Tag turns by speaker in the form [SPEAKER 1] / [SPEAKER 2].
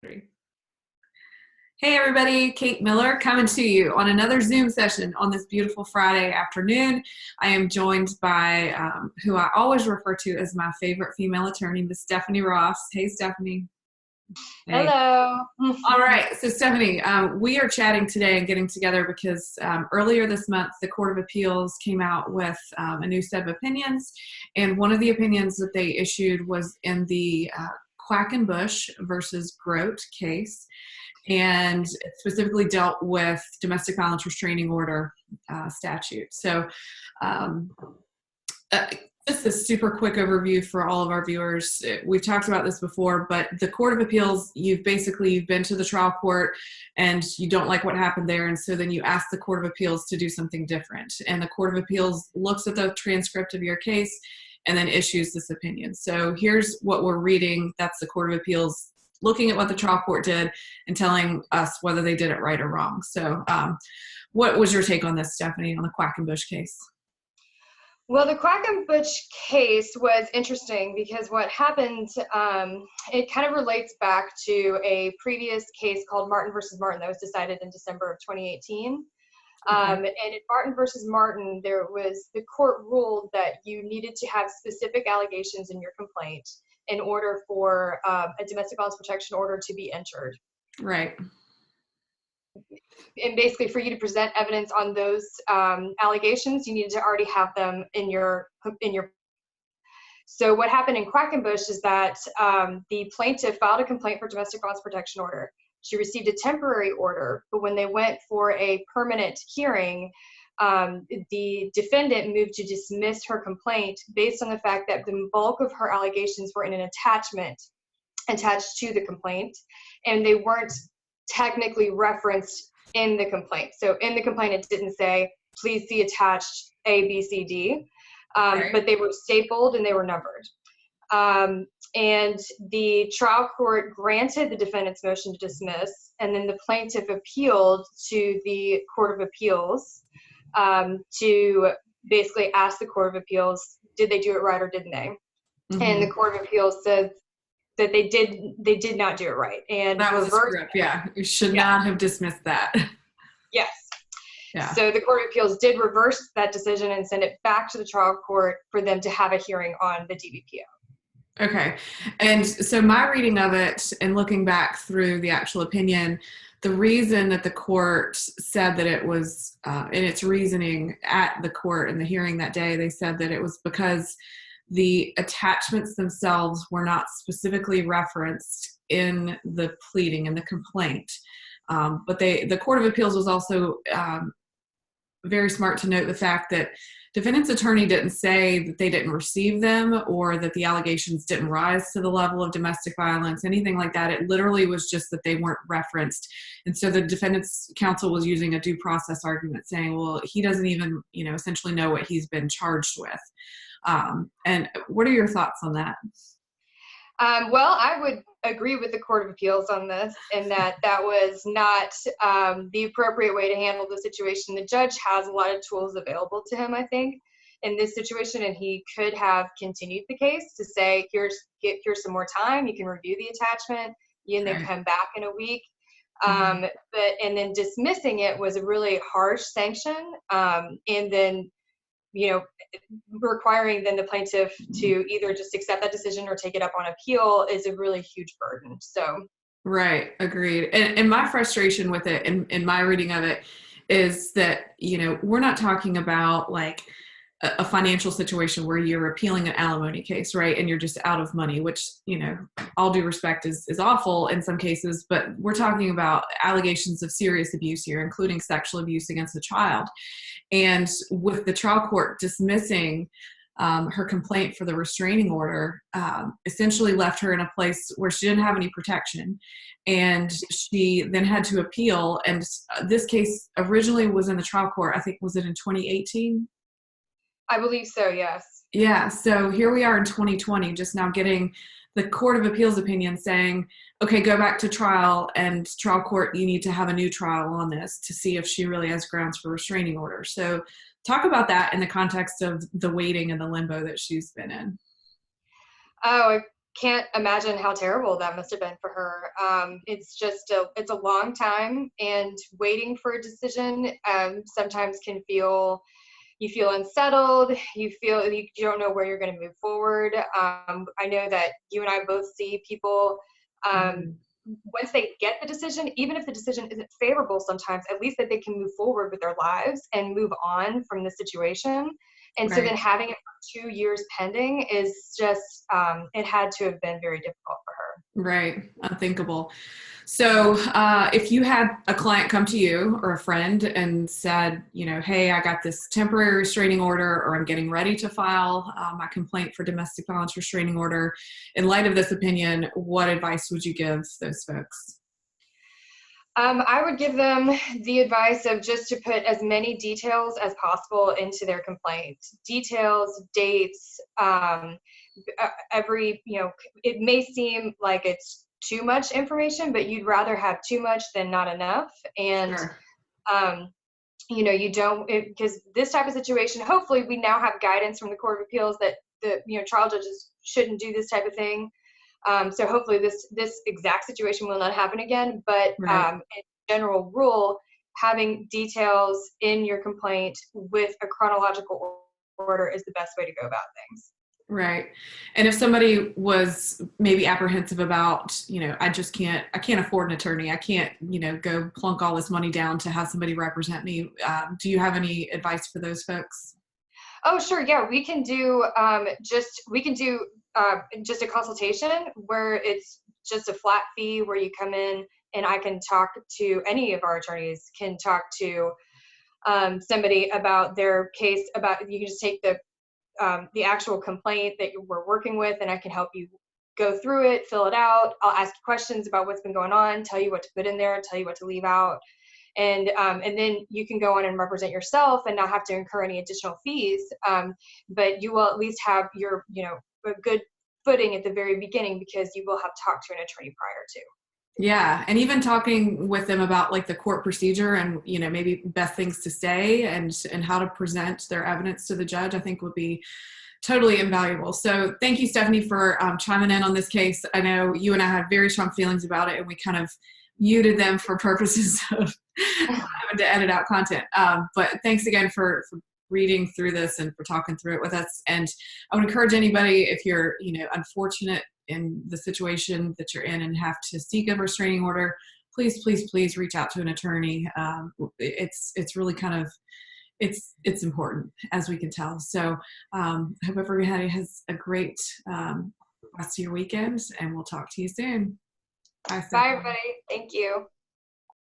[SPEAKER 1] Hey everybody, Kate Miller coming to you on another Zoom session on this beautiful Friday afternoon. I am joined by who I always refer to as my favorite female attorney, Miss Stephanie Ross. Hey Stephanie. Hey.
[SPEAKER 2] Hello.
[SPEAKER 1] All right, so Stephanie, we are chatting today and getting together because earlier this month the Court of Appeals came out with a new set of opinions, and one of the opinions that they issued was in the Quackenbush versus Grote case, and it specifically dealt with domestic violence restraining order statute. So just a super quick overview for all of our viewers. We've talked about this before, but the Court of Appeals, you've been to the trial court and you don't like what happened there, and so then you ask the Court of Appeals to do something different. And the Court of Appeals looks at the transcript of your case and then issues this opinion. So here's what we're reading. That's the Court of Appeals looking at what the trial court did and telling us whether they did it right or wrong. So what was your take on this, Stephanie, on the Quackenbush case?
[SPEAKER 2] Well, the Quackenbush case was interesting because what happened, it kind of relates back to a previous case called Martin versus Martin that was decided in December of 2018. Okay. And in Martin versus Martin, the court ruled that you needed to have specific allegations in your complaint in order for a domestic violence protection order to be entered.
[SPEAKER 1] Right.
[SPEAKER 2] And basically, for you to present evidence on those allegations, you needed to already have them in your. So what happened in Quackenbush is that the plaintiff filed a complaint for domestic violence protection order. She received a temporary order, but when they went for a permanent hearing, the defendant moved to dismiss her complaint based on the fact that the bulk of her allegations were in an attachment attached to the complaint, and they weren't technically referenced in the complaint. So in the complaint, it didn't say, please see attached A, B, C, D, right. But they were stapled and they were numbered. And the trial court granted the defendant's motion to dismiss, and then the plaintiff appealed to the Court of Appeals to basically ask the Court of Appeals, did they do it right or didn't they? Mm-hmm. And the Court of Appeals said that they did not do it right. And
[SPEAKER 1] that was a screw up. Yeah, you should not have dismissed that.
[SPEAKER 2] Yes.
[SPEAKER 1] Yeah.
[SPEAKER 2] So the Court of Appeals did reverse that decision and send it back to the trial court for them to have a hearing on the DVPO.
[SPEAKER 1] Okay. And so my reading of it and looking back through the actual opinion, the reason that the court said that it was, in its reasoning at the court in the hearing that day, they said that it was because the attachments themselves were not specifically referenced in the pleading, in the complaint. But the Court of Appeals was also very smart to note the fact that defendant's attorney didn't say that they didn't receive them or that the allegations didn't rise to the level of domestic violence, anything like that. It literally was just that they weren't referenced. And so the defendant's counsel was using a due process argument saying, well, he doesn't even, essentially know what he's been charged with. And what are your thoughts on that?
[SPEAKER 2] Well, I would agree with the Court of Appeals on this, and that was not the appropriate way to handle the situation. The judge has a lot of tools available to him, I think, in this situation, and he could have continued the case to say, here's some more time, you can review the attachment, and then come back in a week. And then dismissing it was a really harsh sanction, and then requiring then the plaintiff to either just accept that decision or take it up on appeal is a really huge burden. So
[SPEAKER 1] right, agreed. And my frustration with it in my reading of it is that we're not talking about like a financial situation where you're appealing an alimony case, right? And you're just out of money, which, all due respect is awful in some cases, but we're talking about allegations of serious abuse here, including sexual abuse against a child. And with the trial court dismissing her complaint for the restraining order, essentially left her in a place where she didn't have any protection. And she then had to appeal. And this case originally was in the trial court, I think, was it in 2018?
[SPEAKER 2] I believe so, yes.
[SPEAKER 1] Yeah, so here we are in 2020, just now getting the Court of Appeals opinion saying, okay, go back to trial, and trial court, you need to have a new trial on this to see if she really has grounds for restraining order. So talk about that in the context of the waiting and the limbo that she's been in.
[SPEAKER 2] Oh, can't imagine how terrible that must have been for her. It's just it's a long time, and waiting for a decision sometimes can feel, you feel unsettled, you feel you don't know where you're going to move forward. I know that you and I both see people,
[SPEAKER 1] Mhm.
[SPEAKER 2] once they get the decision, even if the decision isn't favorable sometimes, at least that they can move forward with their lives and move on from the situation. And so then
[SPEAKER 1] Right.
[SPEAKER 2] having it for 2 years pending is just, it had to have been very difficult for her.
[SPEAKER 1] Right. Unthinkable. So, if you had a client come to you or a friend and said, you know, hey, I got this temporary restraining order, or I'm getting ready to file my complaint for domestic violence restraining order, in light of this opinion, what advice would you give those folks?
[SPEAKER 2] I would give them the advice of just to put as many details as possible into their complaint. Details, dates, every, it may seem like it's too much information, but you'd rather have too much than not enough. And,
[SPEAKER 1] Sure.
[SPEAKER 2] um, you don't, because this type of situation, hopefully we now have guidance from the Court of Appeals that trial judges shouldn't do this type of thing. So hopefully this exact situation will not happen again. But
[SPEAKER 1] Right.
[SPEAKER 2] in general rule, having details in your complaint with a chronological order is the best way to go about things.
[SPEAKER 1] Right. And if somebody was maybe apprehensive about, you know, I can't afford an attorney. I can't, you know, go plunk all this money down to have somebody represent me. Do you have any advice for those folks?
[SPEAKER 2] Oh, sure. Yeah, we can do just a consultation where it's just a flat fee where you come in and I can talk to any of our attorneys can talk to somebody about their case. About you can just take the actual complaint that you were working with, and I can help you go through it, fill it out. I'll ask you questions about what's been going on, tell you what to put in there, tell you what to leave out, and then you can go on and represent yourself and not have to incur any additional fees. But you will at least have your a good footing at the very beginning because you will have talked to an attorney prior to.
[SPEAKER 1] Yeah, and even talking with them about like the court procedure and, you know, maybe best things to say and how to present their evidence to the judge, I think would be totally invaluable. So thank you, Stephanie, for chiming in on this case. I know you and I had very strong feelings about it, and we kind of muted them for purposes of having to edit out content. But thanks again for reading through this and for talking through it with us. And I would encourage anybody, if you're, you know, unfortunate in the situation that you're in and have to seek a restraining order, please, please, please reach out to an attorney. It's really kind of it's important, as we can tell. So I hope everybody has a great rest of your weekend, and we'll talk to you soon. Bye,
[SPEAKER 2] Bye,
[SPEAKER 1] Stephanie.
[SPEAKER 2] everybody. Thank you.